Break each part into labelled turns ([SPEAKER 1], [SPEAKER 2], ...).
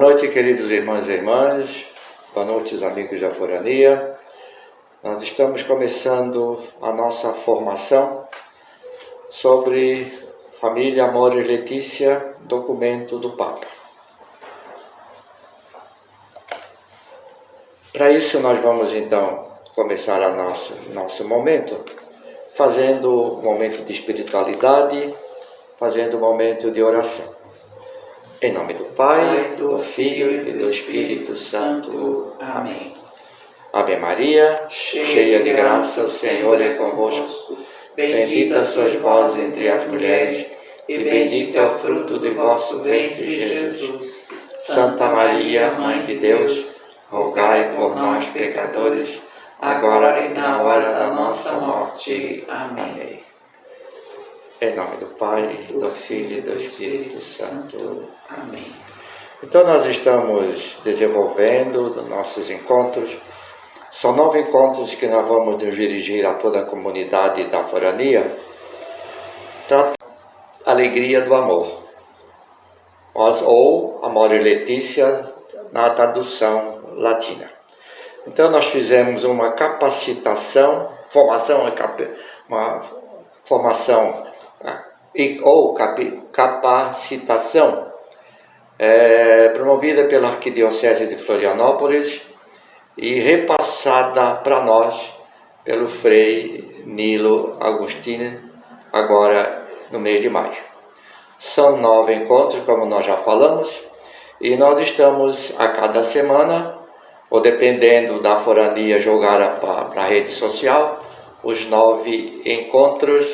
[SPEAKER 1] Boa noite, queridos irmãos e irmãs, boa noite, os amigos da Forania. Nós estamos começando a nossa formação sobre Família Amoris Laetitia, documento do Papa. Para isso nós vamos então começar nosso momento, fazendo um momento de espiritualidade, fazendo um momento de oração. Em nome do Pai, do Filho e do Espírito Santo. Amém. Ave Maria, cheia de graça, o Senhor é convosco. Bendita sois vós entre as mulheres, e bendito é o fruto do vosso ventre, Jesus. Santa Maria, Mãe de Deus, rogai por nós, pecadores, agora e na hora da nossa morte. Amém. Em nome do Pai, do Filho e do Espírito Santo. Amém. Então nós estamos desenvolvendo nossos encontros. São 9 encontros que nós vamos nos dirigir a toda a comunidade da Forania. Trata a alegria do amor. Ou Amoris Laetitia na tradução latina. Então nós fizemos uma capacitação, capacitação promovida pela Arquidiocese de Florianópolis e repassada para nós pelo Frei Nilo Agostini, agora no mês de maio. São 9 encontros, como nós já falamos, e nós estamos a cada semana, ou dependendo da Forania jogar para a rede social, os 9 encontros,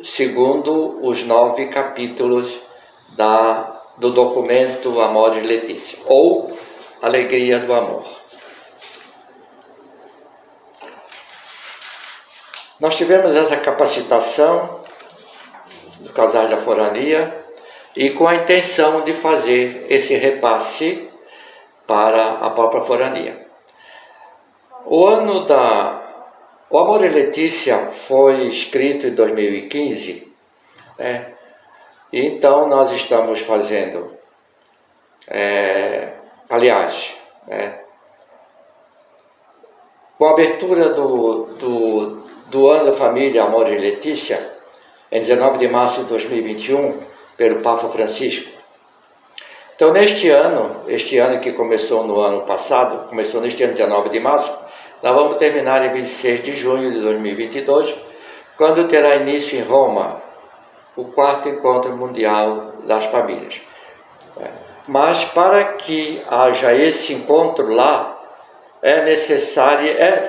[SPEAKER 1] segundo os 9 capítulos do documento Amoris Laetitia, ou Alegria do Amor. Nós tivemos essa capacitação do Casal da Forania e com a intenção de fazer esse repasse para a própria Forania. O Amoris Laetitia foi escrito em 2015, né? Então nós estamos fazendo, com a abertura do ano da família Amoris Laetitia, em 19 de março de 2021, pelo Papa Francisco. Então este ano que começou no ano passado, começou neste ano 19 de março, nós vamos terminar em 26 de junho de 2022, quando terá início em Roma o 4º Encontro Mundial das Famílias. Mas para que haja esse encontro lá,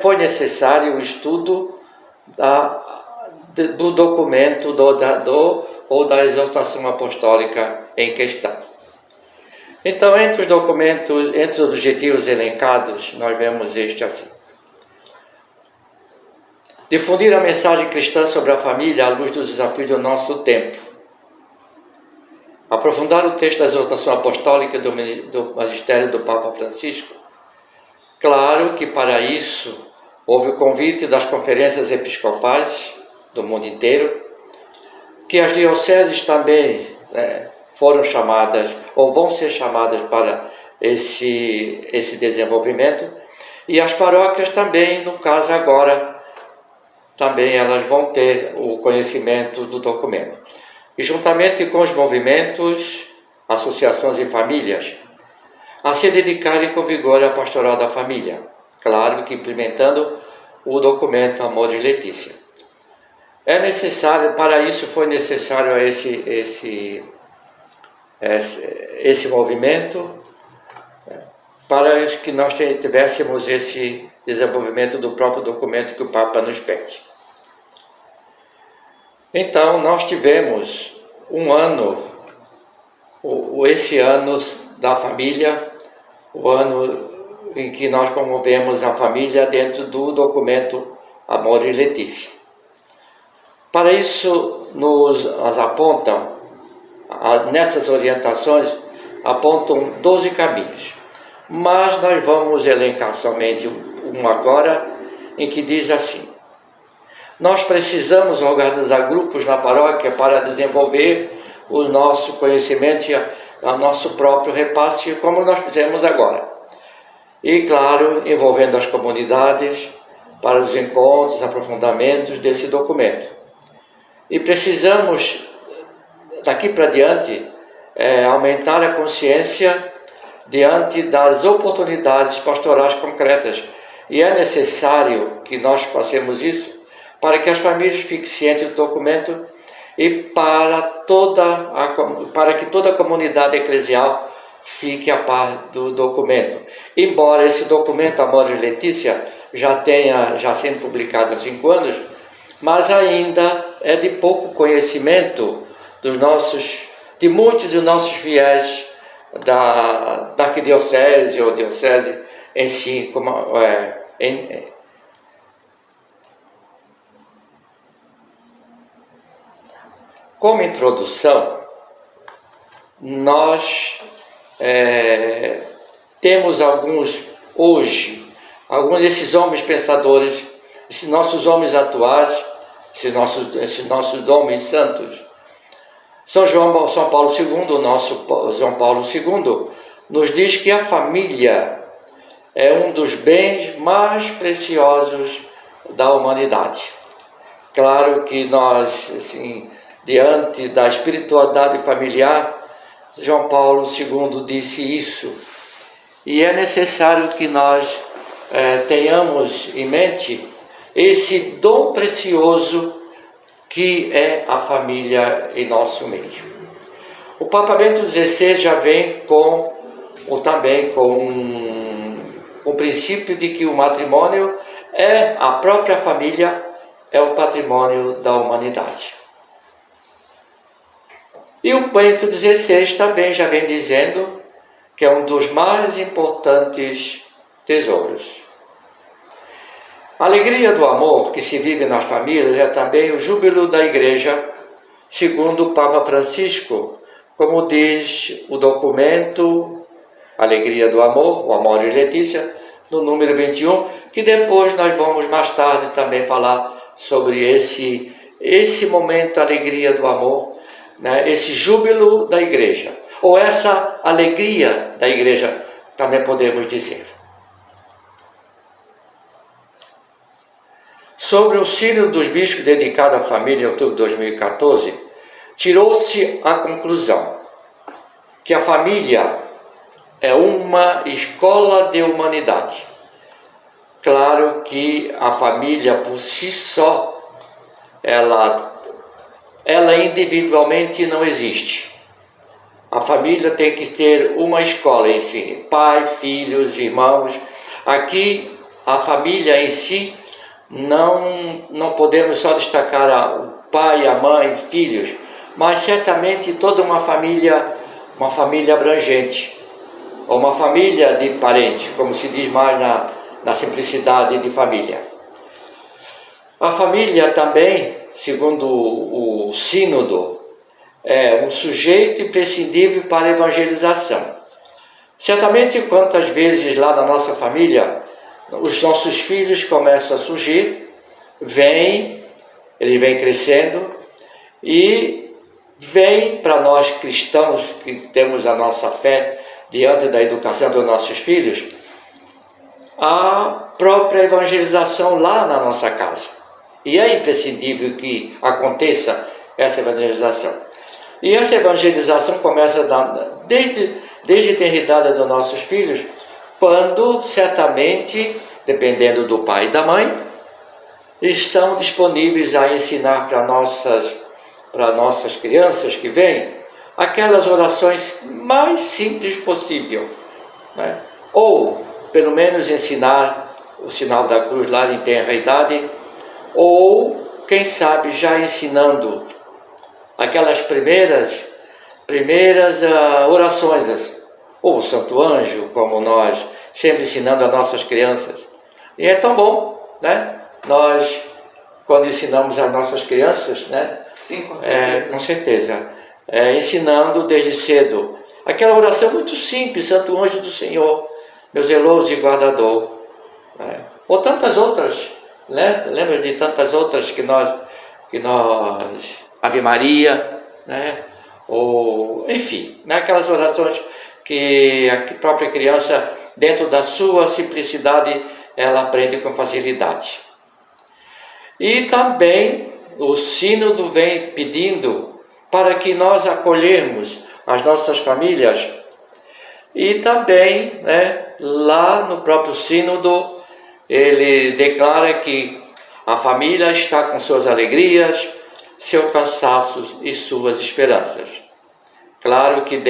[SPEAKER 1] foi necessário o estudo do documento ou da exortação apostólica em questão. Então, entre os documentos, entre os objetivos elencados, nós vemos este assim: difundir a mensagem cristã sobre a família à luz dos desafios do nosso tempo. Aprofundar o texto da exortação apostólica do magistério do Papa Francisco. Claro que para isso houve o convite das conferências episcopais do mundo inteiro, que as dioceses também foram chamadas ou vão ser chamadas para esse desenvolvimento, e as paróquias também, no caso agora, também elas vão ter o conhecimento do documento. E juntamente com os movimentos, associações e famílias, a se dedicarem com vigor à pastoral da família, claro que implementando o documento Amoris Laetitia. É necessário, para isso foi necessário esse movimento, para que nós tivéssemos esse desenvolvimento do próprio documento que o Papa nos pede. Então, nós tivemos esse ano da família, o ano em que nós promovemos a família dentro do documento Amoris Laetitia. Para isso, nos apontam, nessas orientações, apontam 12 caminhos. Mas nós vamos elencar somente um agora, em que diz assim: nós precisamos organizar grupos na paróquia para desenvolver o nosso conhecimento ao nosso próprio repasse, como nós fizemos agora. E, claro, envolvendo as comunidades para os encontros, aprofundamentos desse documento. E precisamos, daqui para diante, aumentar a consciência diante das oportunidades pastorais concretas. E é necessário que nós façamos isso para que as famílias fiquem cientes do documento e para que toda a comunidade eclesial fique a par do documento. Embora esse documento, Amoris Laetitia, já sendo publicado há 5 anos, mas ainda é de pouco conhecimento de muitos dos nossos fiéis da arquidiocese ou diocese em si, como introdução, nós temos alguns desses homens pensadores, esses nossos homens atuais, esses nossos homens santos. São Paulo II, o nosso João Paulo II, nos diz que a família é um dos bens mais preciosos da humanidade. Claro que nós, assim, diante da espiritualidade familiar, João Paulo II disse isso. E é necessário que nós tenhamos em mente esse dom precioso que é a família em nosso meio. O Papa Bento XVI já vem com o princípio de que o matrimônio a própria família é o patrimônio da humanidade. E o Bento XVI também já vem dizendo que é um dos mais importantes tesouros. A alegria do amor que se vive nas famílias é também o júbilo da Igreja, segundo o Papa Francisco, como diz o documento Alegria do Amor, o Amoris Laetitia, no número 21, que depois nós vamos mais tarde também falar sobre esse momento, alegria do amor, né? Esse júbilo da Igreja, ou essa alegria da Igreja, também podemos dizer. Sobre o Sínodo dos Bispos dedicado à família em outubro de 2014, tirou-se a conclusão que a família é uma escola de humanidade. Claro que a família por si só, ela individualmente não existe. A família tem que ter uma escola em si, pai, filhos, irmãos. Aqui a família em si, não podemos só destacar o pai, a mãe, filhos, mas certamente toda uma família abrangente, ou uma família de parentes, como se diz mais na simplicidade de família. A família também, segundo o Sínodo, é um sujeito imprescindível para a evangelização. Certamente, quantas vezes lá na nossa família, os nossos filhos começam a surgir, eles vêm crescendo e vêm para nós cristãos que temos a nossa fé diante da educação dos nossos filhos, a própria evangelização lá na nossa casa. E é imprescindível que aconteça essa evangelização. E essa evangelização começa desde a tenridade dos nossos filhos, quando, certamente, dependendo do pai e da mãe, estão disponíveis a ensinar para nossas crianças que vêm aquelas orações mais simples possível, né? Ou, pelo menos, ensinar o sinal da cruz lá em tenra idade, ou, quem sabe, já ensinando aquelas primeiras orações, ou o Santo Anjo, como nós sempre ensinando a nossas crianças. E é tão bom, né? Nós, quando ensinamos as nossas crianças, né?
[SPEAKER 2] Sim, com certeza.
[SPEAKER 1] Com certeza. Ensinando desde cedo aquela oração muito simples, Santo Anjo do Senhor, meu zeloso e guardador. Ou tantas outras, né? Lembra de tantas outras que nós Ave Maria, né? ou enfim, né? Aquelas orações que a própria criança, dentro da sua simplicidade, ela aprende com facilidade. E também o sínodo vem pedindo para que nós acolhermos as nossas famílias. E também, né, lá no próprio sínodo, ele declara que a família está com suas alegrias, seus cansaços e suas esperanças. Claro que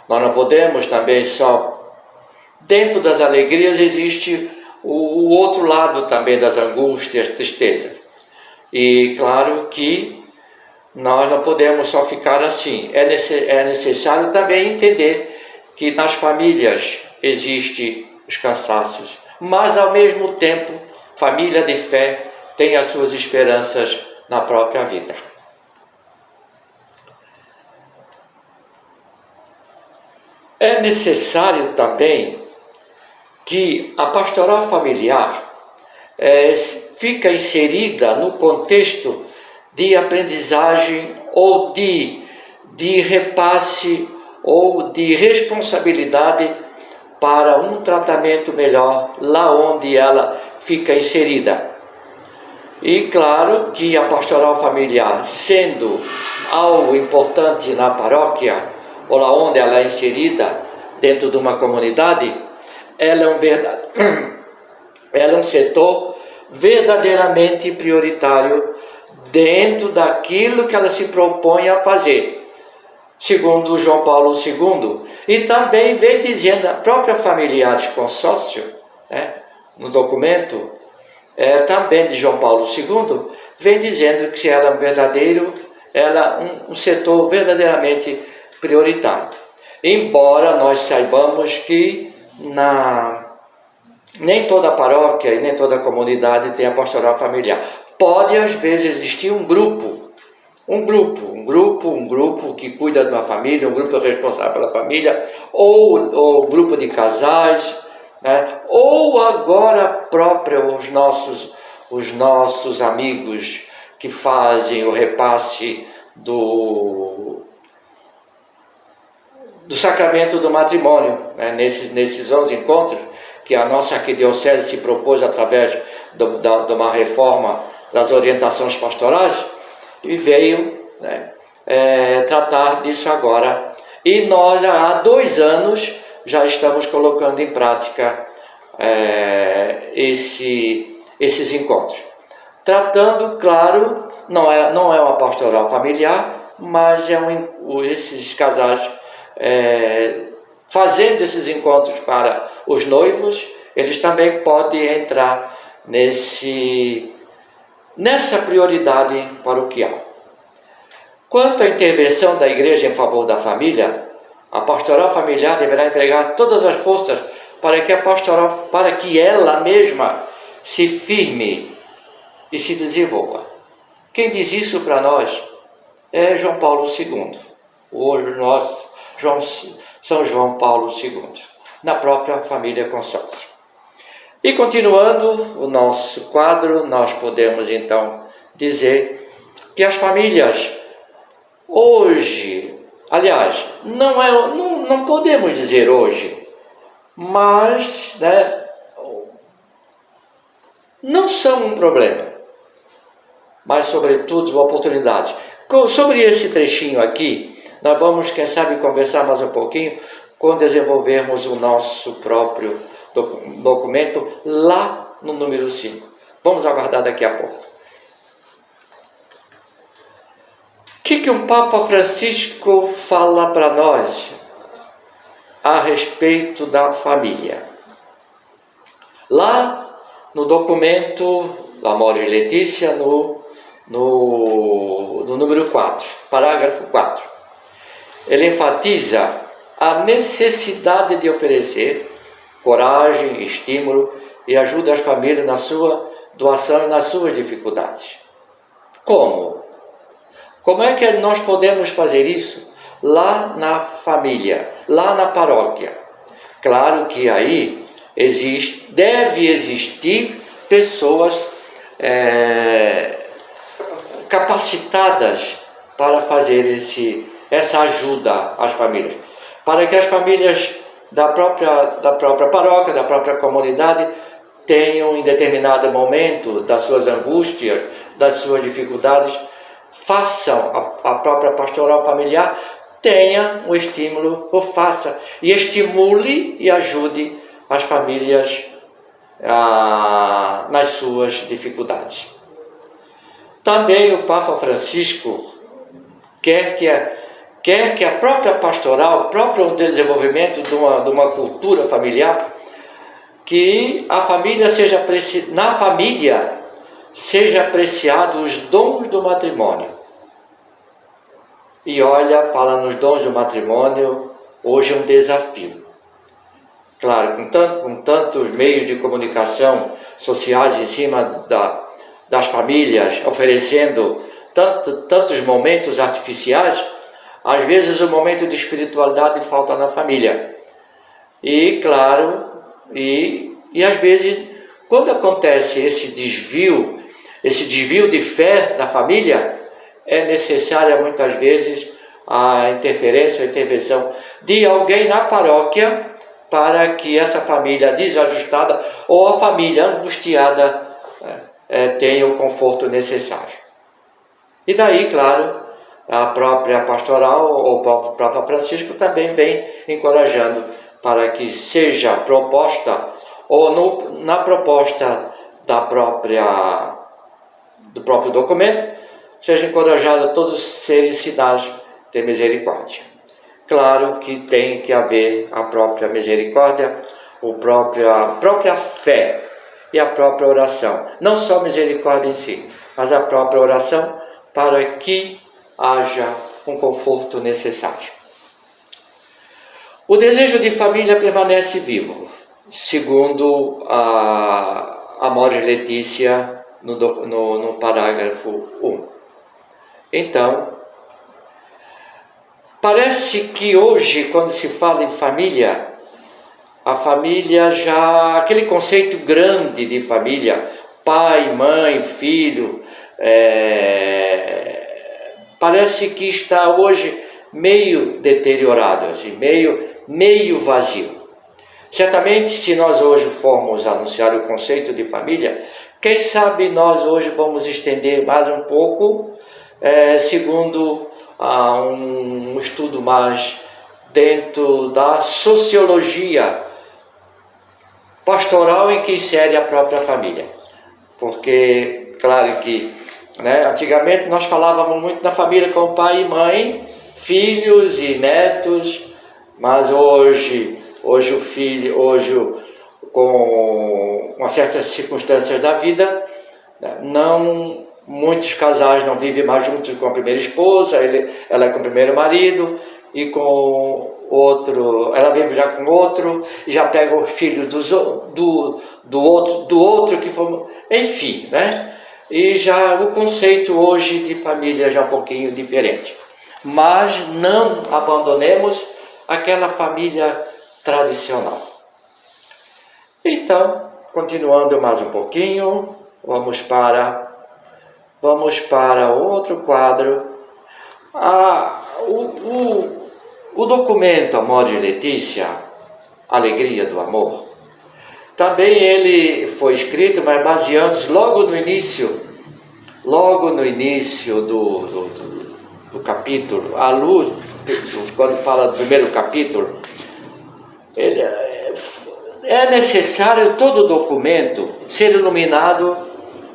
[SPEAKER 1] nós não podemos também só... Dentro das alegrias existe o outro lado também das angústias, tristezas. E claro que nós não podemos só ficar assim. É necessário também entender que nas famílias existem os cansaços, mas ao mesmo tempo, família de fé tem as suas esperanças na própria vida. É necessário também que a pastoral familiar fica inserida no contexto de aprendizagem ou de repasse ou de responsabilidade para um tratamento melhor lá onde ela fica inserida. E claro que a pastoral familiar, sendo algo importante na paróquia, ou lá onde ela é inserida, dentro de uma comunidade, ela é um setor verdadeiramente prioritário dentro daquilo que ela se propõe a fazer, segundo João Paulo II. E também vem dizendo, a própria Familiares Consórcio, né, no documento também de João Paulo II, vem dizendo que ela é um setor verdadeiramente prioritário. Embora nós saibamos que nem toda paróquia e nem toda comunidade tem a pastoral familiar. Pode às vezes existir um grupo que cuida de uma família, um grupo responsável pela família, ou grupo de casais, né? Ou agora próprio os nossos amigos que fazem o repasse do sacramento do matrimônio, né? Nesses 11 encontros que a nossa arquidiocese se propôs através de uma reforma das orientações pastorais, e veio, né, tratar disso agora. E nós, há 2 anos, já estamos colocando em prática esses encontros. Tratando, claro, não é uma pastoral familiar, mas esses casais, fazendo esses encontros para os noivos, eles também podem entrar nessa prioridade paroquial. Quanto à intervenção da Igreja em favor da família, a pastoral familiar deverá empregar todas as forças para que ela mesma se firme e se desenvolva. Quem diz isso para nós é João Paulo II, São João Paulo II, na própria família consórcio. E continuando o nosso quadro, nós podemos então dizer que as famílias hoje, aliás, não podemos dizer hoje, mas, né, não são um problema, mas sobretudo uma oportunidade. Sobre esse trechinho aqui, nós vamos, quem sabe, conversar mais um pouquinho quando desenvolvermos o nosso próprio documento lá no número 5. Vamos aguardar daqui a pouco. O que o Papa Francisco fala para nós a respeito da família? Lá no documento Amoris Laetitia, no número 4, parágrafo 4, ele enfatiza a necessidade de oferecer coragem, estímulo e ajuda às famílias na sua doação e nas suas dificuldades. Como? Como é que nós podemos fazer isso? Lá na família, lá na paróquia. Claro que aí deve existir pessoas capacitadas para fazer essa ajuda às famílias, para que as famílias da própria paróquia, da própria comunidade, tenham em determinado momento das suas angústias, das suas dificuldades, façam a própria pastoral familiar, tenha um estímulo, ou faça, e estimule e ajude as famílias nas suas dificuldades. Também o Papa Francisco quer que a própria pastoral, o próprio desenvolvimento de uma cultura familiar, que a família na família seja apreciado os dons do matrimônio. E olha, fala nos dons do matrimônio, hoje é um desafio. Claro, com tantos meios de comunicação sociais em cima das famílias, oferecendo tantos momentos artificiais, às vezes o momento de espiritualidade falta na família. E claro, e às vezes, quando acontece esse desvio de fé da família, é necessária muitas vezes a interferência, a intervenção de alguém na paróquia, para que essa família desajustada ou a família angustiada tenha o conforto necessário. E daí, claro, a própria pastoral, ou o próprio Papa Francisco também vem encorajando para que seja proposta, ou na proposta do próprio documento, seja encorajado todos os seres cidades ter misericórdia. Claro que tem que haver a própria misericórdia, a própria fé e a própria oração. Não só misericórdia em si, mas a própria oração, para que haja um conforto necessário. O desejo de família permanece vivo, segundo a Mori Letícia no parágrafo 1. Então, parece que hoje, quando se fala em família, a família aquele conceito grande de família, pai, mãe, filho, parece que está hoje meio deteriorado, assim, meio vazio. Certamente, se nós hoje formos anunciar o conceito de família, quem sabe nós hoje vamos estender mais um pouco, segundo um estudo mais dentro da sociologia pastoral, em que insere a própria família. Porque, claro que antigamente nós falávamos muito da família com pai e mãe, filhos e netos, mas hoje o filho, com certas circunstâncias da vida, muitos casais não vivem mais juntos com a primeira esposa, ela é com o primeiro marido, e com outro, ela vive já com outro, e já pega o filho do outro que foi, enfim, E já o conceito hoje de família já é um pouquinho diferente. Mas não abandonemos aquela família tradicional. Então, continuando mais um pouquinho, vamos para outro quadro. O documento Amor de Letícia, Alegria do Amor, também ele foi escrito, mas baseando-se logo no início do capítulo, à luz, quando fala do primeiro capítulo, é necessário todo documento ser iluminado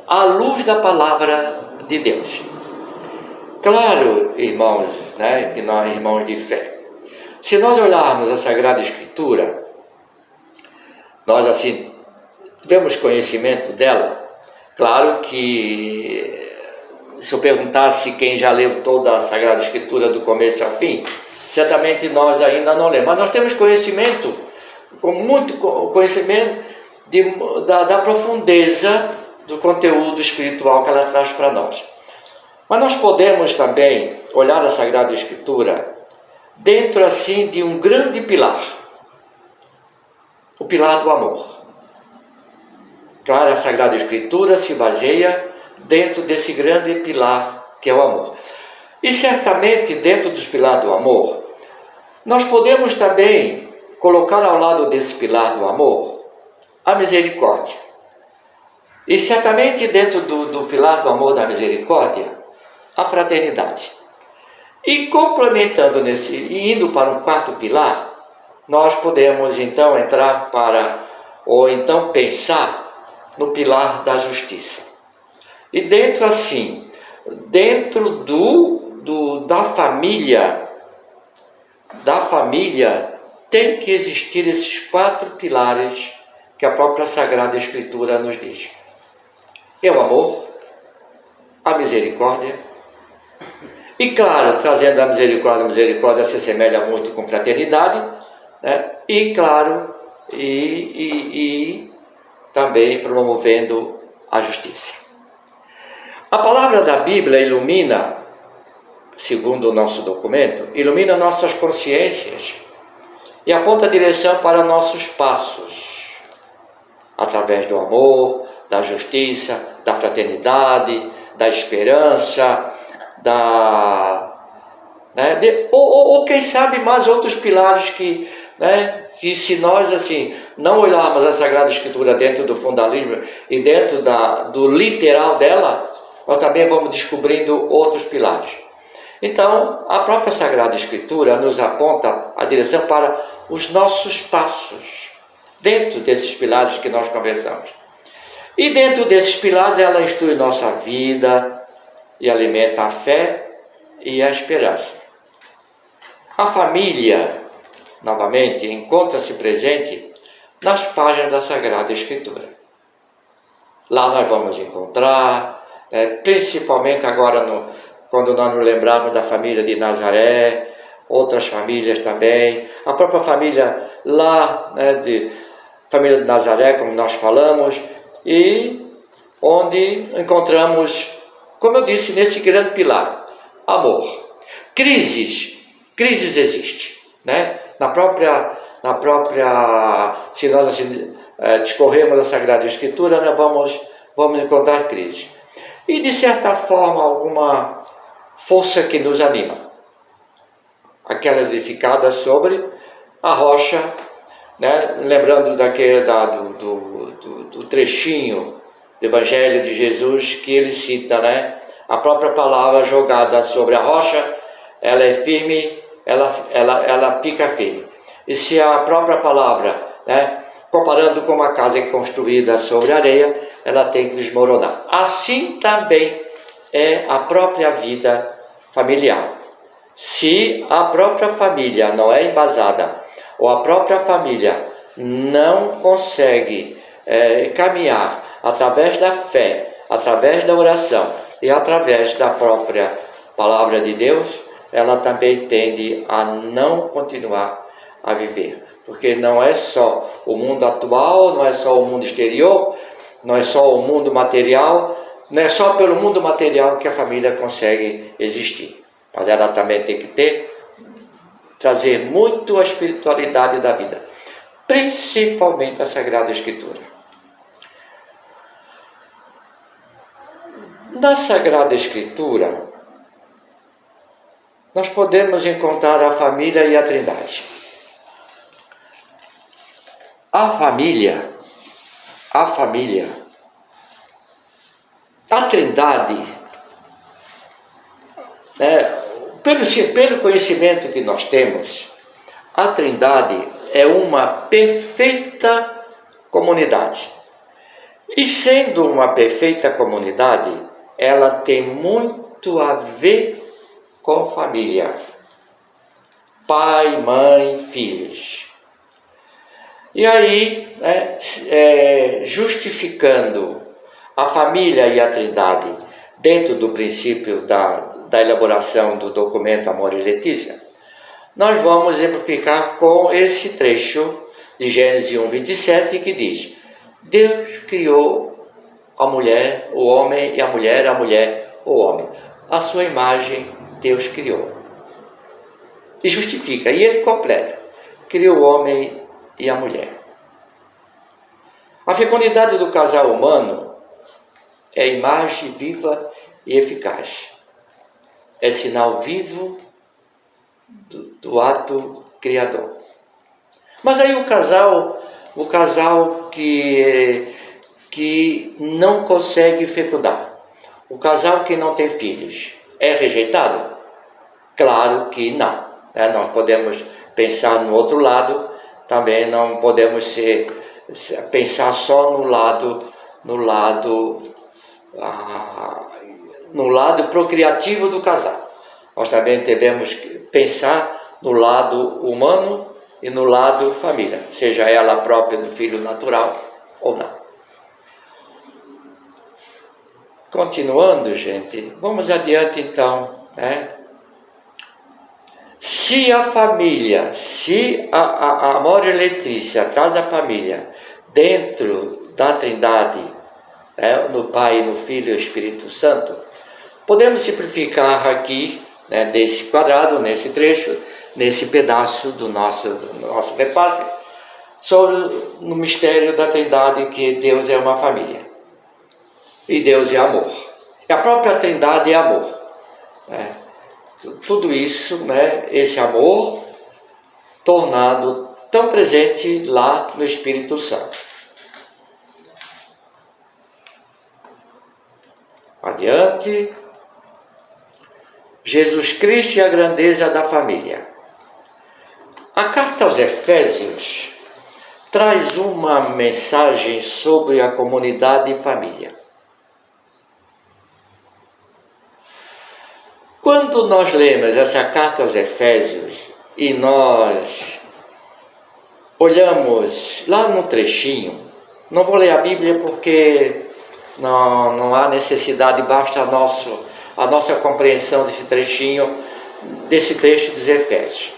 [SPEAKER 1] à luz da palavra de Deus. Claro, irmãos, que nós, irmãos de fé, se nós olharmos a Sagrada Escritura, nós assim tivemos conhecimento dela. Claro que se eu perguntasse quem já leu toda a Sagrada Escritura do começo ao fim, certamente nós ainda não lemos, mas nós temos conhecimento, com muito conhecimento da profundeza do conteúdo espiritual que ela traz para nós. Mas nós podemos também olhar a Sagrada Escritura dentro assim de um grande pilar, o pilar do amor. Claro, a Sagrada Escritura se baseia dentro desse grande pilar que é o amor. E certamente, dentro dos pilares do amor, nós podemos também colocar ao lado desse pilar do amor a misericórdia. E certamente, dentro do pilar do amor da misericórdia, a fraternidade. E complementando nesse, e indo para um quarto pilar, nós podemos então entrar para, ou então pensar no pilar da justiça. E dentro assim, dentro da família, tem que existir esses 4 pilares que a própria Sagrada Escritura nos diz. É o amor, a misericórdia, e claro, trazendo a misericórdia se assemelha muito com fraternidade, né? E claro, e também promovendo a justiça. A palavra da Bíblia ilumina, segundo o nosso documento, ilumina nossas consciências e aponta a direção para nossos passos, através do amor, da justiça, da fraternidade, da esperança, ou quem sabe mais outros pilares que se nós assim não olharmos a Sagrada Escritura dentro do fundamentalismo e dentro do literal dela, nós também vamos descobrindo outros pilares. Então, a própria Sagrada Escritura nos aponta a direção para os nossos passos, dentro desses pilares que nós conversamos. E dentro desses pilares ela instrui nossa vida e alimenta a fé e a esperança. A família, novamente, encontra-se presente nas páginas da Sagrada Escritura. Lá nós vamos encontrar, principalmente agora quando nós nos lembrarmos da família de Nazaré, outras famílias também, a própria família lá, família de Nazaré, como nós falamos, e onde encontramos, como eu disse, nesse grande pilar, amor. Crises existem, né? Na própria, se nós assim, discorrermos a Sagrada Escritura, nós vamos encontrar crises. E de certa forma, alguma força que nos anima. Aquelas edificadas sobre a rocha, né? Lembrando do trechinho do Evangelho de Jesus que ele cita, né? A própria palavra jogada sobre a rocha, ela é firme, ela fica firme. E se a própria palavra, né, comparando com uma casa construída sobre areia, ela tem que desmoronar. Assim também é a própria vida familiar. Se a própria família não é embasada, ou a própria família não consegue caminhar através da fé, através da oração e através da própria palavra de Deus, ela também tende a não continuar a viver. Porque não é só o mundo atual, não é só o mundo exterior, não é só o mundo material, não é só pelo mundo material que a família consegue existir. Mas ela também tem que trazer muito a espiritualidade da vida, principalmente a Sagrada Escritura. Na Sagrada Escritura, nós podemos encontrar a família e a Trindade. A família, a Trindade, pelo conhecimento que nós temos, a Trindade é uma perfeita comunidade. E sendo uma perfeita comunidade, ela tem muito a ver com família. Pai, mãe, filhos. E aí, justificando a família e a Trindade dentro do princípio da elaboração do documento Amor e Letícia, nós vamos exemplificar com esse trecho de Gênesis 1:27, que diz: Deus criou a mulher, o homem, e a mulher, o homem. A sua imagem Deus criou. E justifica, e ele completa: criou o homem e a mulher. A fecundidade do casal humano é imagem viva e eficaz. é sinal vivo do ato criador. Mas aí o casal que não consegue fecundar, o casal que não tem filhos, é rejeitado? Claro que não. Nós podemos pensar no outro lado, também não podemos pensar só no lado procriativo do casal. Nós também devemos pensar no lado humano e no lado família, seja ela própria do filho natural ou não. Continuando, gente, vamos adiante então, né? Se a família, se a Mores Letícia traz a família dentro da Trindade, né, no Pai, no Filho e no Espírito Santo, podemos simplificar aqui, né, nesse quadrado, nesse trecho, nesse pedaço do nosso repasse, no mistério da Trindade, que Deus é uma família. E Deus é amor. E a própria Trindade é amor. Né? Tudo isso, né, esse amor, tornado tão presente lá no Espírito Santo. Adiante. Jesus Cristo e a grandeza da família. A carta aos Efésios traz uma mensagem sobre a comunidade e família. Quando nós lemos essa carta aos Efésios e nós olhamos lá no trechinho, não vou ler a Bíblia porque não há necessidade, basta a nossa compreensão desse trechinho, desse trecho dos Efésios.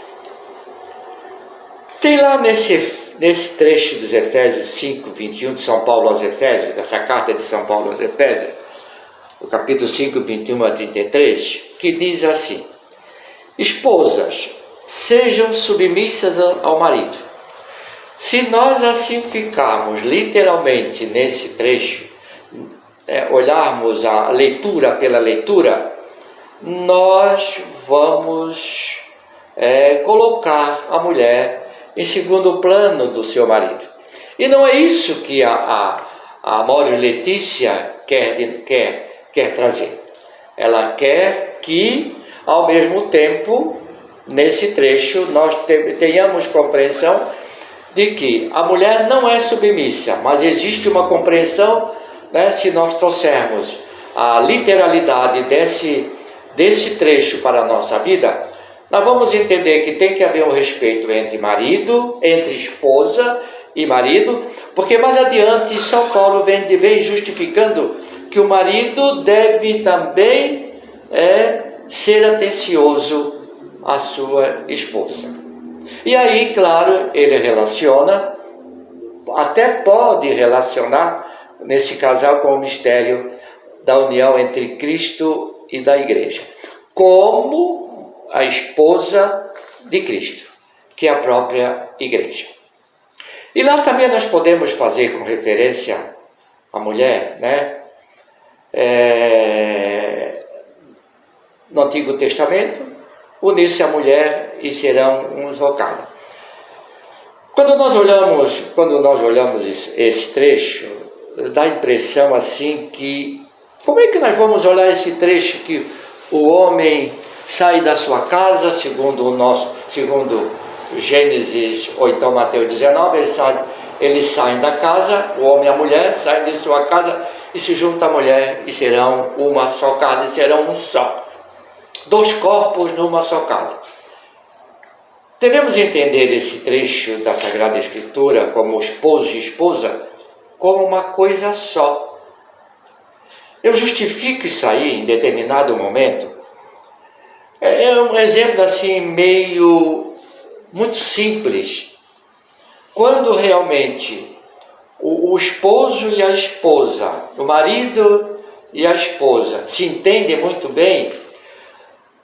[SPEAKER 1] Tem lá nesse trecho dos Efésios 5, 21 de São Paulo aos Efésios, dessa carta de São Paulo aos Efésios, o capítulo 5, 21 a 33, que diz assim: esposas, sejam submissas ao marido. Se nós assim ficarmos literalmente nesse trecho, olharmos a leitura pela leitura, nós vamos colocar a mulher em segundo plano do seu marido. E não é isso que a Mores Letícia quer trazer. Ela quer que, ao mesmo tempo, nesse trecho, nós tenhamos compreensão de que a mulher não é submissa, mas existe uma compreensão, né, se nós trouxermos a literalidade desse trecho para a nossa vida, nós vamos entender que tem que haver um respeito entre marido, entre esposa e marido, porque mais adiante São Paulo vem justificando que o marido deve também ser atencioso à sua esposa. E aí, claro, ele relaciona, até pode relacionar nesse casal com o mistério da união entre Cristo e da Igreja, como a esposa de Cristo, que é a própria Igreja. E lá também nós podemos fazer com referência à mulher, né? No Antigo Testamento, unir-se à mulher e serão uns vocados. Quando nós olhamos esse trecho, dá a impressão assim que, como é que nós vamos olhar esse trecho que o homem sai da sua casa, segundo Gênesis ou então Mateus 19, eles saem da casa, o homem e a mulher saem de sua casa e se juntam à mulher e serão uma só carne, serão um só. Dois corpos numa só carne. Devemos entender esse trecho da Sagrada Escritura como esposo e esposa como uma coisa só. Eu justifico isso aí em determinado momento. É um exemplo assim muito simples. Quando realmente o esposo e a esposa, o marido e a esposa se entendem muito bem,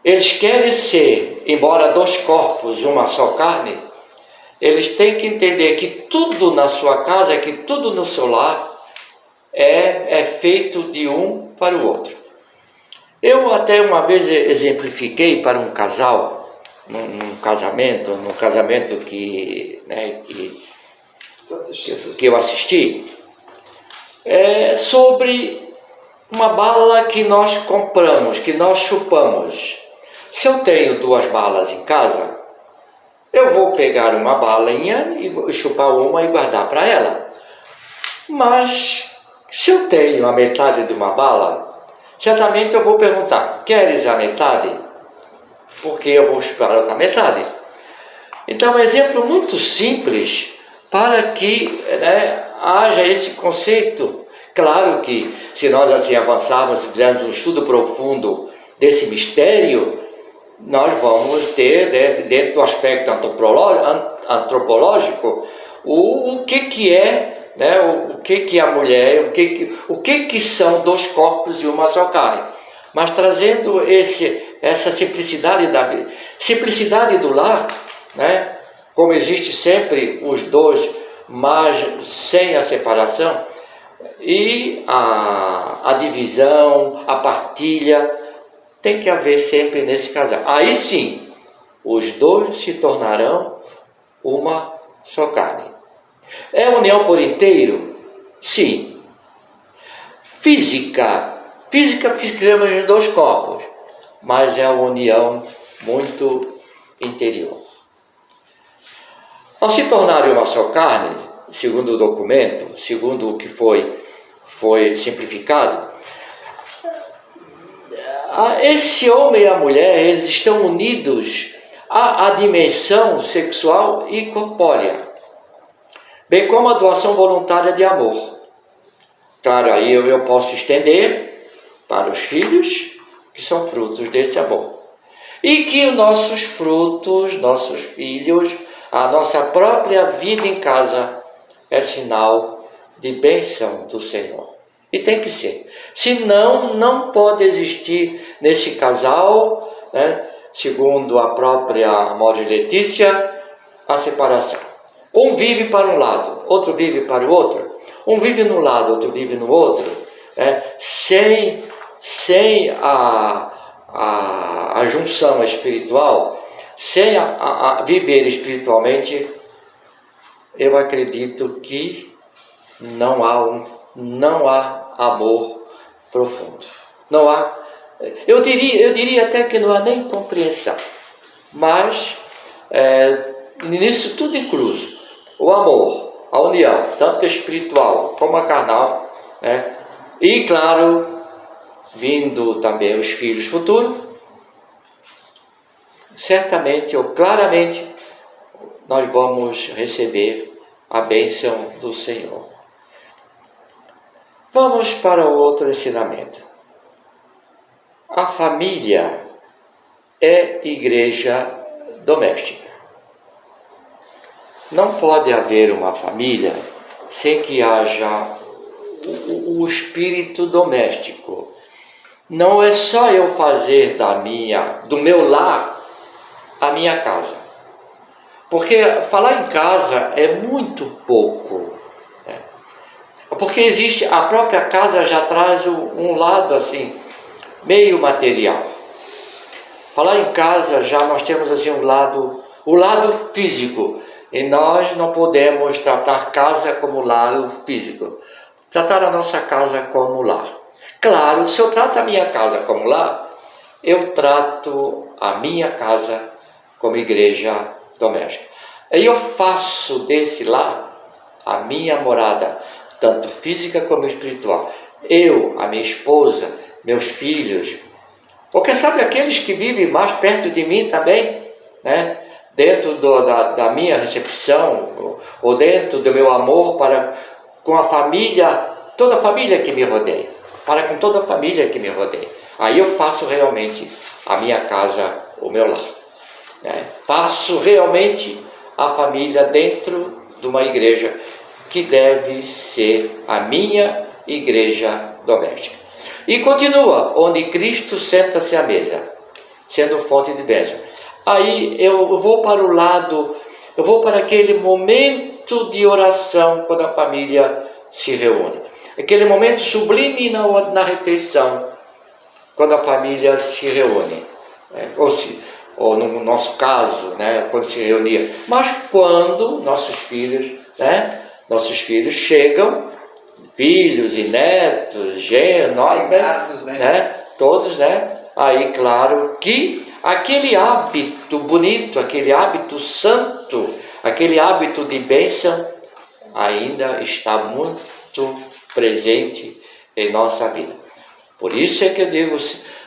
[SPEAKER 1] eles querem ser, embora dois corpos, uma só carne, eles têm que entender que tudo na sua casa, que tudo no seu lar é feito de um para o outro. Eu até uma vez exemplifiquei para um casal, num casamento que eu assisti, sobre uma bala que nós compramos, que nós chupamos. Se eu tenho 2 balas em casa, eu vou pegar uma balinha e chupar uma e guardar para ela. Mas se eu tenho a metade de uma bala, certamente eu vou perguntar: queres a metade? Porque eu vou chupar a outra metade. Então, um exemplo muito simples para que haja esse conceito. Claro que se nós assim avançarmos, se fizermos um estudo profundo desse mistério, nós vamos ter, dentro do aspecto antropológico, o que é, o que é a mulher, o que são 2 corpos e uma só carne. Mas trazendo essa simplicidade do lar, como existe sempre os 2, mas sem a separação, e a divisão, a partilha, tem que haver sempre nesse casal. Aí sim, os 2 se tornarão uma só carne. É união por inteiro? Sim. Física ficamos em 2 corpos, mas é uma união muito interior. Ao se tornar uma só carne, segundo o documento, segundo o que foi simplificado, esse homem e a mulher, eles estão unidos à dimensão sexual e corpórea, bem como a doação voluntária de amor. Claro, aí eu posso estender para os filhos, que são frutos desse amor. E que os nossos frutos, nossos filhos, a nossa própria vida em casa é sinal de bênção do Senhor. E tem que ser. Senão, não pode existir nesse casal, segundo a própria Amor Letícia, a separação. Um vive para um lado, outro vive para o outro. Um vive num lado, outro vive no outro. Sem a junção espiritual, sem viver espiritualmente, eu acredito que não há amor profundo. Não há. Eu diria até que não há nem compreensão. Mas, nisso tudo incluso, o amor, a união, tanto espiritual como a carnal, e, claro, vindo também os filhos futuros, certamente ou claramente nós vamos receber a bênção do Senhor. Vamos para o outro ensinamento. A família é igreja doméstica. Não pode haver uma família sem que haja o espírito doméstico. Não é só eu fazer do meu lar a minha casa. Porque falar em casa é muito pouco. Porque existe, a própria casa já traz um lado assim, meio material. Falar em casa já nós temos assim o lado físico. E nós não podemos tratar casa como lado físico. Tratar a nossa casa como lar. Claro, se eu trato a minha casa como lar, eu trato a minha casa como igreja doméstica. E eu faço desse lar a minha morada, tanto física como espiritual. Eu, a minha esposa, meus filhos, ou quem sabe aqueles que vivem mais perto de mim também, dentro da minha recepção, ou dentro do meu amor com a família, toda a família que me rodeia, para com toda a família que me rodeia. Aí eu faço realmente a minha casa, o meu lar. Faço realmente a família dentro de uma igreja que deve ser a minha igreja doméstica. E continua, onde Cristo senta-se à mesa, sendo fonte de bênção. Aí eu vou para o lado, eu vou para aquele momento de oração quando a família se reúne. Aquele momento sublime na refeição, quando a família se reúne, né? Ou no nosso caso, né, quando se reunia, mas quando nossos filhos, né, chegam, filhos e netos, genros, né, todos, né, aí claro que aquele hábito bonito, aquele hábito santo, aquele hábito de bênção ainda está muito presente em nossa vida. Por isso é que eu digo,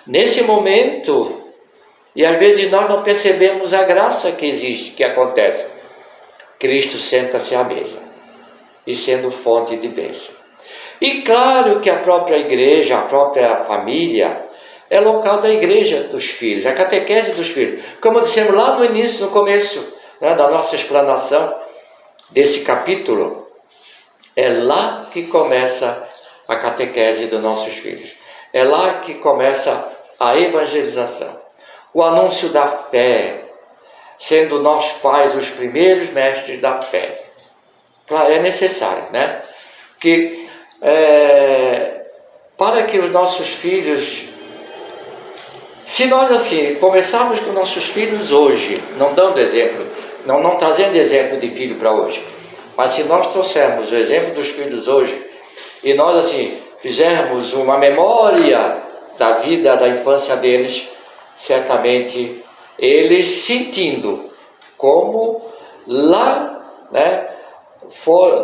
[SPEAKER 1] nesse momento, e às vezes nós não percebemos a graça que existe, que acontece. Cristo senta-se à mesa, e sendo fonte de bênção. E claro que a própria igreja, a própria família, é local da igreja dos filhos, a catequese dos filhos. Como dissemos lá no início, no começo, né, da nossa explanação desse capítulo, é lá que começa a catequese dos nossos filhos. É lá que começa a evangelização. O anúncio da fé, sendo nós pais os primeiros mestres da fé. Claro, é necessário, né? Que para que os nossos filhos, se nós assim começarmos com nossos filhos hoje, não dando exemplo, não trazendo exemplo de filho para hoje, mas se nós trouxermos o exemplo dos filhos hoje, e nós assim fizermos uma memória da vida, da infância deles, certamente eles sentindo como lá, né,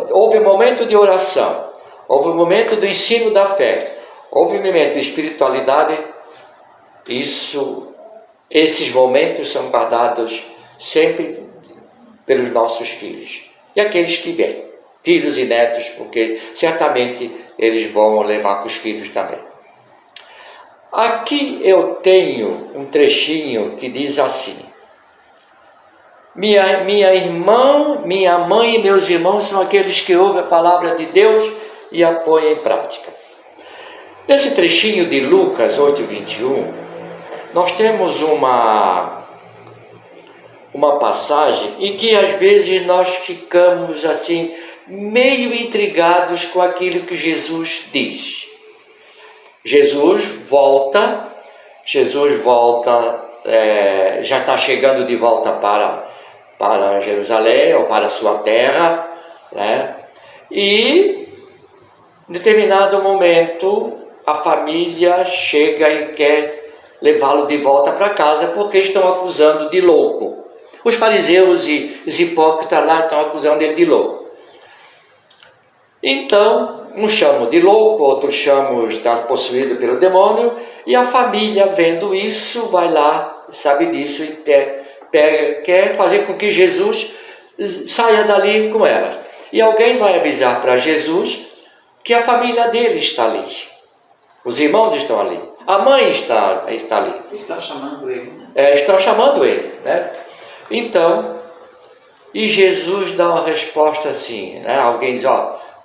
[SPEAKER 1] houve um momento de oração, houve um momento do ensino da fé, houve um momento de espiritualidade. Esses momentos são guardados sempre pelos nossos filhos e aqueles que vêm, filhos e netos, porque certamente eles vão levar para os filhos também. Aqui eu tenho um trechinho que diz assim: minha irmã, minha mãe e meus irmãos são aqueles que ouvem a palavra de Deus e a põem em prática. Nesse trechinho de Lucas 8:21, nós temos uma passagem em que às vezes nós ficamos assim meio intrigados com aquilo que Jesus diz. Jesus volta, já está chegando de volta para Jerusalém, ou para a sua terra, né? E em determinado momento a família chega e quer levá-lo de volta para casa, porque estão acusando de louco. Os fariseus e os hipócritas lá estão acusando ele de louco. Então, uns chamam de louco, outros chamam de estar possuído pelo demônio, e a família, vendo isso, vai lá, sabe disso, e quer fazer com que Jesus saia dali com ela. E alguém vai avisar para Jesus que a família dele está ali. Os irmãos estão ali. A mãe está ali.
[SPEAKER 2] Estão chamando ele. Né?
[SPEAKER 1] Estão chamando ele, né? Então, e Jesus dá uma resposta assim, né? Alguém diz,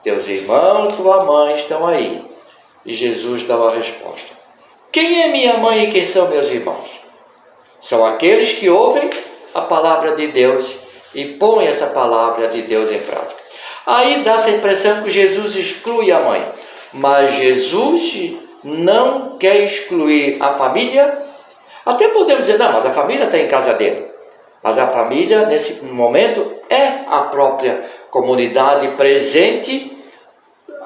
[SPEAKER 1] teus irmãos, tua mãe estão aí. E Jesus dá uma resposta: quem é minha mãe e quem são meus irmãos? São aqueles que ouvem a palavra de Deus e põem essa palavra de Deus em prática. Aí dá-se a impressão que Jesus exclui a mãe, mas Jesus não quer excluir a família. Até podemos dizer, não, mas a família está em casa dele. Mas a família, nesse momento, é a própria comunidade presente,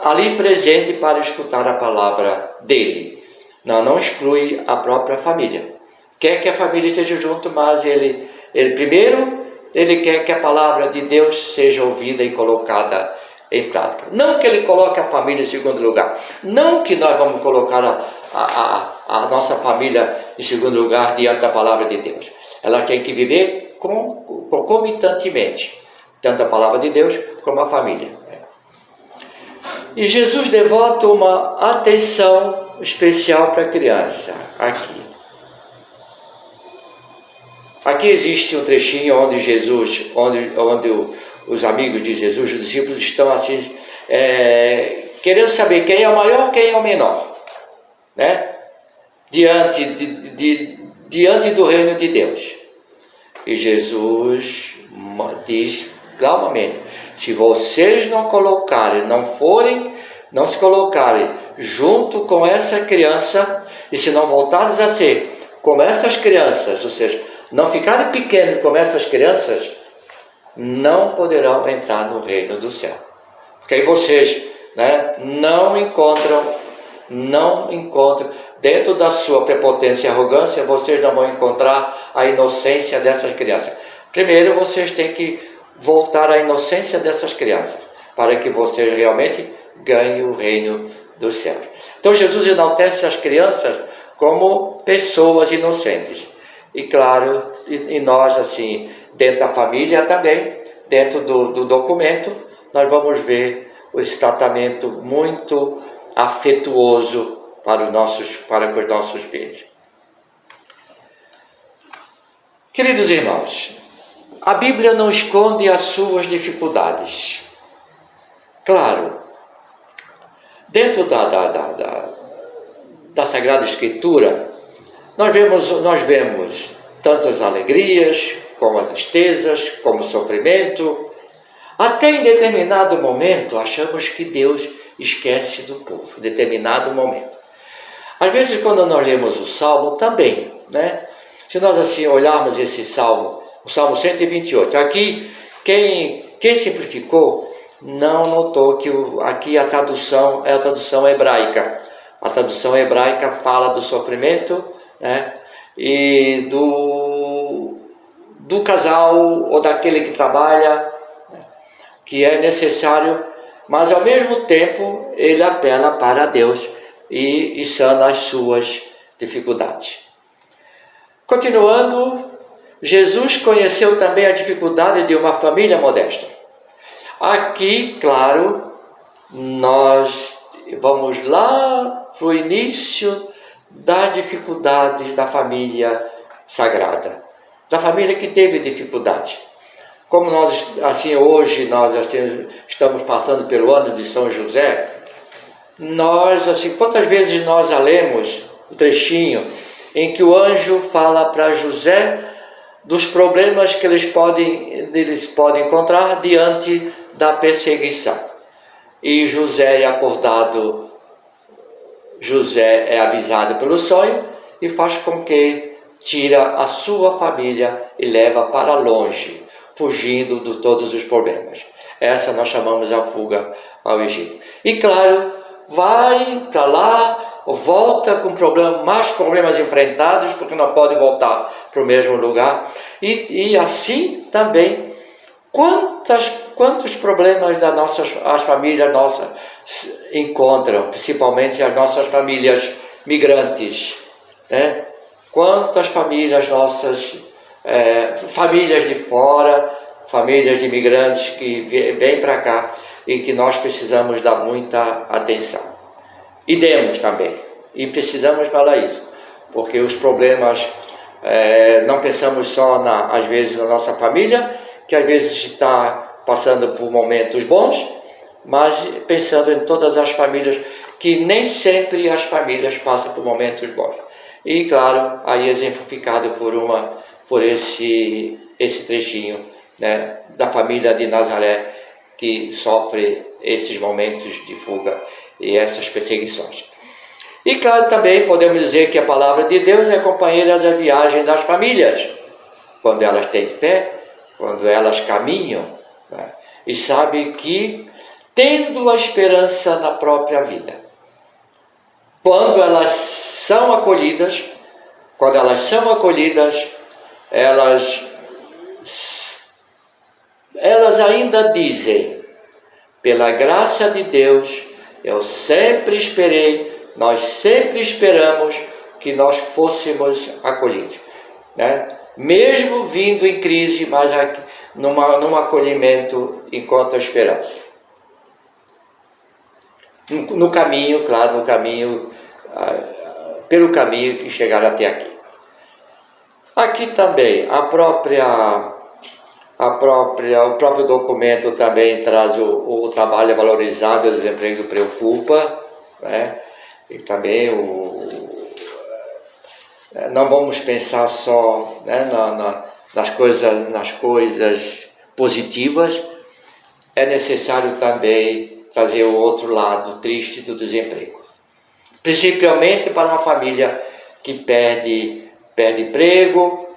[SPEAKER 1] ali presente para escutar a palavra dele. Não exclui a própria família. Quer que a família esteja junto, mas ele primeiro, ele quer que a palavra de Deus seja ouvida e colocada em prática. Não que ele coloque a família em segundo lugar. Não que nós vamos colocar a nossa família em segundo lugar diante da palavra de Deus. Ela tem que viver concomitantemente, tanto a palavra de Deus como a família. E Jesus devota uma atenção especial para a criança. Aqui existe um trechinho onde Jesus, onde os amigos de Jesus, os discípulos, estão assim, querendo saber quem é o maior, quem é o menor, né? Diante do reino de Deus. E Jesus diz claramente: se vocês não se colocarem junto com essa criança, E se não voltares a ser como essas crianças, ou seja, não ficarem pequenos como essas crianças, não poderão entrar no reino do céu. Porque aí vocês, né, não encontram, dentro da sua prepotência e arrogância, vocês não vão encontrar a inocência dessas crianças. Primeiro, vocês têm que voltar à inocência dessas crianças, para que vocês realmente ganhem o reino dos céus. Então Jesus enaltece as crianças como pessoas inocentes. E claro, e nós assim, dentro da família também, dentro do documento, nós vamos ver esse tratamento muito afetuoso para com os nossos filhos. Queridos irmãos, a Bíblia não esconde as suas dificuldades. Claro, dentro da Sagrada Escritura, nós vemos tantas alegrias, como as tristezas, como o sofrimento. Até em determinado momento, achamos que Deus esquece do povo, em determinado momento. Às vezes, quando nós lemos o Salmo, também, né? Se nós assim olharmos esse Salmo, o Salmo 128, aqui, quem simplificou, não notou que aqui a tradução é a tradução hebraica. A tradução hebraica fala do sofrimento, né? E do casal ou daquele que trabalha, que é necessário, mas ao mesmo tempo ele apela para Deus e sana as suas dificuldades. Continuando, Jesus conheceu também a dificuldade de uma família modesta. Aqui, claro, nós vamos lá para o início das dificuldades da família sagrada, da família que teve dificuldade. Como nós, assim, hoje nós assim, estamos passando pelo ano de São José, nós, assim, quantas vezes nós já lemos o trechinho em que o anjo fala para José dos problemas que eles podem encontrar diante da perseguição. E José é avisado pelo sonho e faz com que tira a sua família e leva para longe, fugindo de todos os problemas. Essa nós chamamos a fuga ao Egito. E claro, vai para lá, volta com mais problemas enfrentados, porque não pode voltar para o mesmo lugar. E assim também, quantos problemas as famílias nossas encontram, principalmente as nossas famílias migrantes, né? Quantas famílias nossas, famílias de fora, famílias de imigrantes que vêm para cá e que nós precisamos dar muita atenção. E demos também, e precisamos falar isso, porque os problemas, não pensamos só às vezes na nossa família, que às vezes está passando por momentos bons, mas pensando em todas as famílias, que nem sempre as famílias passam por momentos bons. E claro, aí exemplificado por esse trechinho, né, da família de Nazaré, que sofre esses momentos de fuga e essas perseguições. E claro, também podemos dizer que a palavra de Deus é companheira da viagem das famílias, quando elas têm fé, quando elas caminham, né, e sabem que, tendo a esperança na própria vida, quando elas são acolhidas, elas ainda dizem: pela graça de Deus, eu sempre esperei, nós sempre esperamos que nós fôssemos acolhidos, né? Mesmo vindo em crise, mas num acolhimento enquanto a esperança. No caminho, claro, pelo caminho que chegaram até aqui. Aqui também, o próprio documento também traz o trabalho valorizado, o desemprego preocupa, né? E também não vamos pensar só, né, nas coisas positivas, é necessário também trazer o outro lado triste do desemprego. Principalmente para uma família que perde emprego.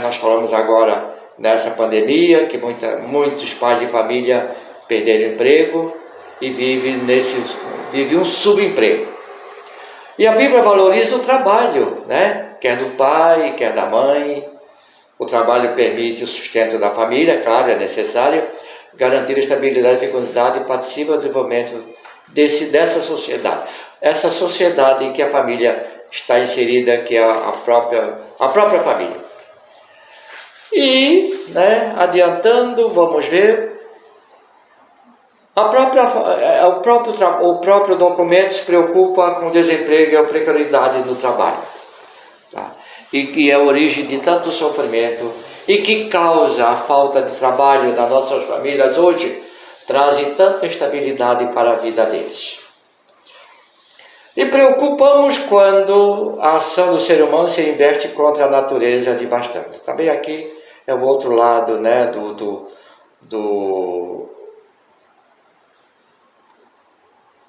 [SPEAKER 1] Nós falamos agora nessa pandemia que muitos pais de família perderam emprego e vivem um subemprego. E a Bíblia valoriza o trabalho, né? Quer do pai, quer da mãe. O trabalho permite o sustento da família, claro, é necessário garantir a estabilidade e fecundidade e participa do desenvolvimento dessa sociedade. Essa sociedade em que a família está inserida, que é a própria família. E, né, adiantando, vamos ver, o próprio documento se preocupa com o desemprego e a precariedade no trabalho. Tá? E que é a origem de tanto sofrimento e que causa a falta de trabalho das nossas famílias hoje, trazem tanta instabilidade para a vida deles. E preocupamos quando a ação do ser humano se investe contra a natureza devastando. Também aqui é o outro lado, né,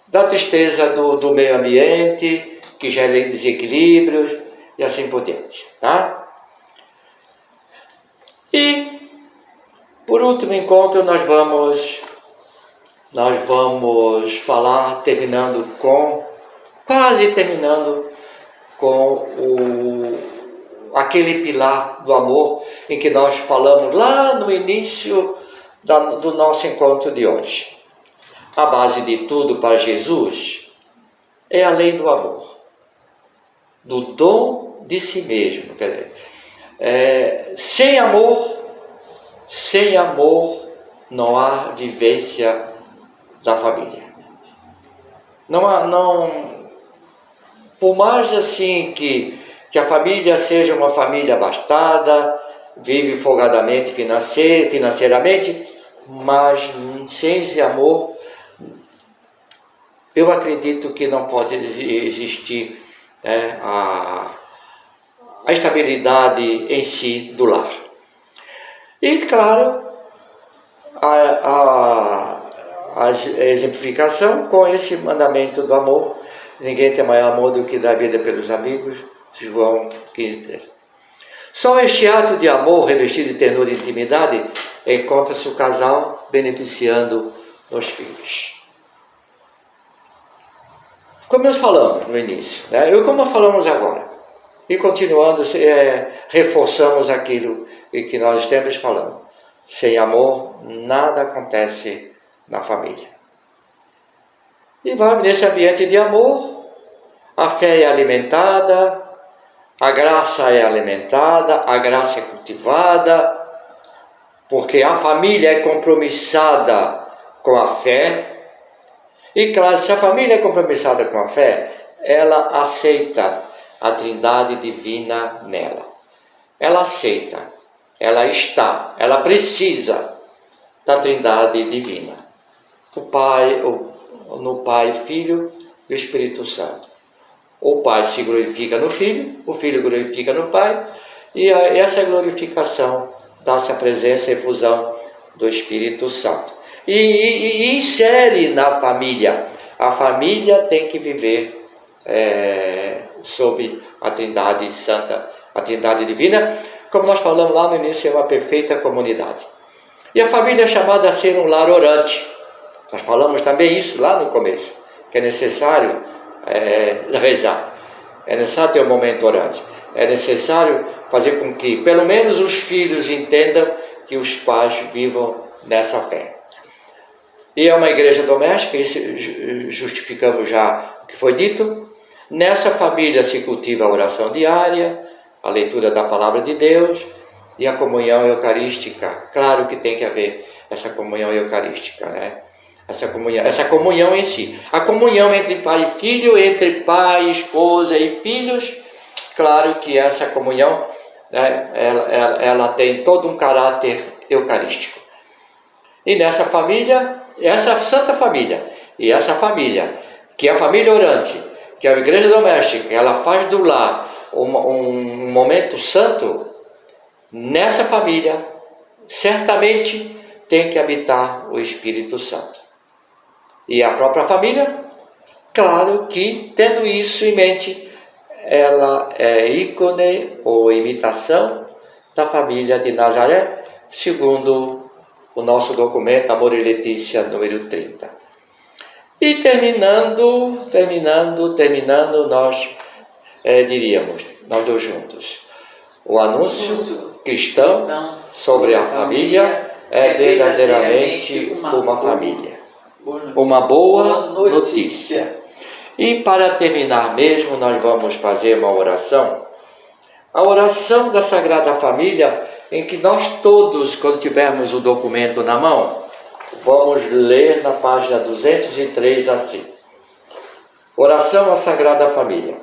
[SPEAKER 1] da tristeza do meio ambiente, que gera desequilíbrios e assim por diante, tá? E, por último encontro, nós vamos falar, quase terminando com aquele pilar do amor em que nós falamos lá no início do nosso encontro de hoje. A base de tudo para Jesus é a lei do amor, do dom de si mesmo. Quer dizer, sem amor não há vivência da família. Por mais assim que a família seja uma família abastada, vive folgadamente financeiramente, mas sem esse amor, eu acredito que não pode existir a estabilidade em si do lar. E, claro, a exemplificação com esse mandamento do amor. Ninguém tem maior amor do que dar vida pelos amigos. João 15:3. Só este ato de amor, revestido de ternura e intimidade, encontra-se o casal beneficiando os filhos. Como nós falamos no início, né? E como falamos agora, e continuando, reforçamos aquilo que nós estamos falando. Sem amor, nada acontece na família. E nesse ambiente de amor, a fé é alimentada, a graça é alimentada, a graça é cultivada, porque a família é compromissada com a fé. E claro, se a família é compromissada com a fé, ela aceita a Trindade divina nela. Ela aceita, ela precisa da Trindade divina. No Pai, Filho e Espírito Santo. O Pai se glorifica no Filho, o Filho glorifica no Pai, e essa glorificação dá-se a presença e efusão do Espírito Santo. E insere na família. A família tem que viver sob a Trindade Santa, a Trindade Divina, como nós falamos lá no início, é uma perfeita comunidade. E a família é chamada a ser um lar orante. Nós falamos também isso lá no começo, que é necessário rezar, é necessário ter um momento orante, é necessário fazer com que pelo menos os filhos entendam que os pais vivam nessa fé. E é uma igreja doméstica, isso justificamos já o que foi dito. Nessa família se cultiva a oração diária, a leitura da palavra de Deus e a comunhão eucarística. Claro que tem que haver essa comunhão eucarística, né? Essa comunhão em si. A comunhão entre pai e filho, entre pai, esposa e filhos. Claro que essa comunhão, né, ela tem todo um caráter eucarístico. E nessa família, essa santa família, e essa família, que é a família orante, que é a igreja doméstica, ela faz do lar um momento santo. Nessa família, certamente tem que habitar o Espírito Santo. E a própria família Claro que, tendo isso em mente, ela é ícone ou imitação da família de Nazaré, segundo o nosso documento Amor e Letícia, número 30. E terminando, nós diríamos, nós dois juntos, o anúncio cristão sobre a família é verdadeiramente uma família, uma boa notícia. E para terminar mesmo, nós vamos fazer uma oração, a oração da Sagrada Família, em que nós todos, quando tivermos o documento na mão, vamos ler na página 203 assim. Oração à Sagrada Família.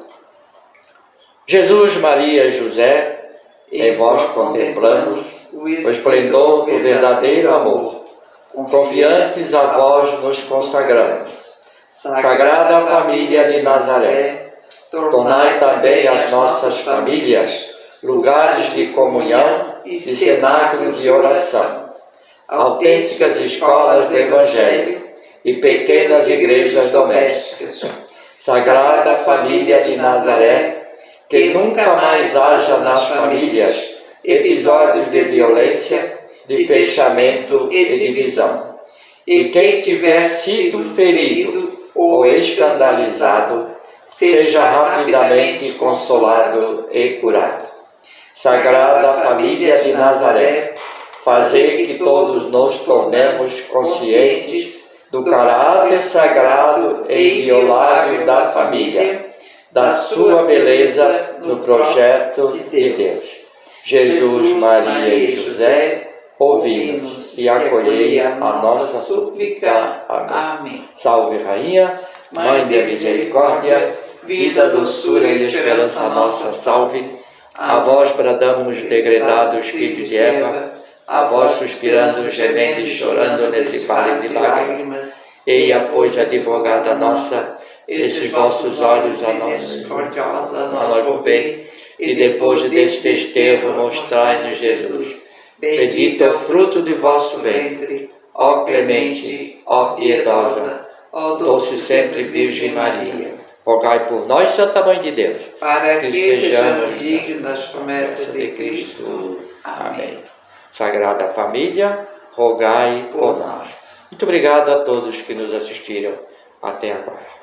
[SPEAKER 1] Jesus, Maria e José, em vós contemplamos o esplendor do verdadeiro amor. Confiantes a vós nos consagramos. Sagrada Família de Nazaré, tornai também as nossas famílias lugares de comunhão e cenáculos de oração, autênticas escolas do Evangelho e pequenas igrejas domésticas. Sagrada Família de Nazaré, que nunca mais haja nas famílias episódios de violência, de fechamento e divisão. E quem tiver sido ferido ou escandalizado, seja rapidamente consolado e curado. Sagrada Família de Nazaré, fazei que todos nos tornemos conscientes do caráter sagrado e inviolável da família, da sua beleza no projeto de Deus. Jesus, Maria e José, ouvi-nos e acolhei a nossa súplica. Amém. Salve, Rainha, Mãe de misericórdia, vida, doçura e esperança nossa, salve. A vós bradamos, degredados filhos de Eva, a vós suspirando, gemendo e chorando nesse vale de lágrimas. Eia, pois, advogada nossa, esses vossos olhos a nós volvei, e depois deste desterro mostrai-nos Jesus. Bendito é o fruto de vosso ventre, ó clemente, ó piedosa, ó doce sempre Virgem Maria. Rogai por nós, Santa Mãe de Deus,
[SPEAKER 2] para que sejamos dignos das promessas de Cristo. Amém.
[SPEAKER 1] Sagrada Família, rogai por nós. Muito obrigado a todos que nos assistiram até agora.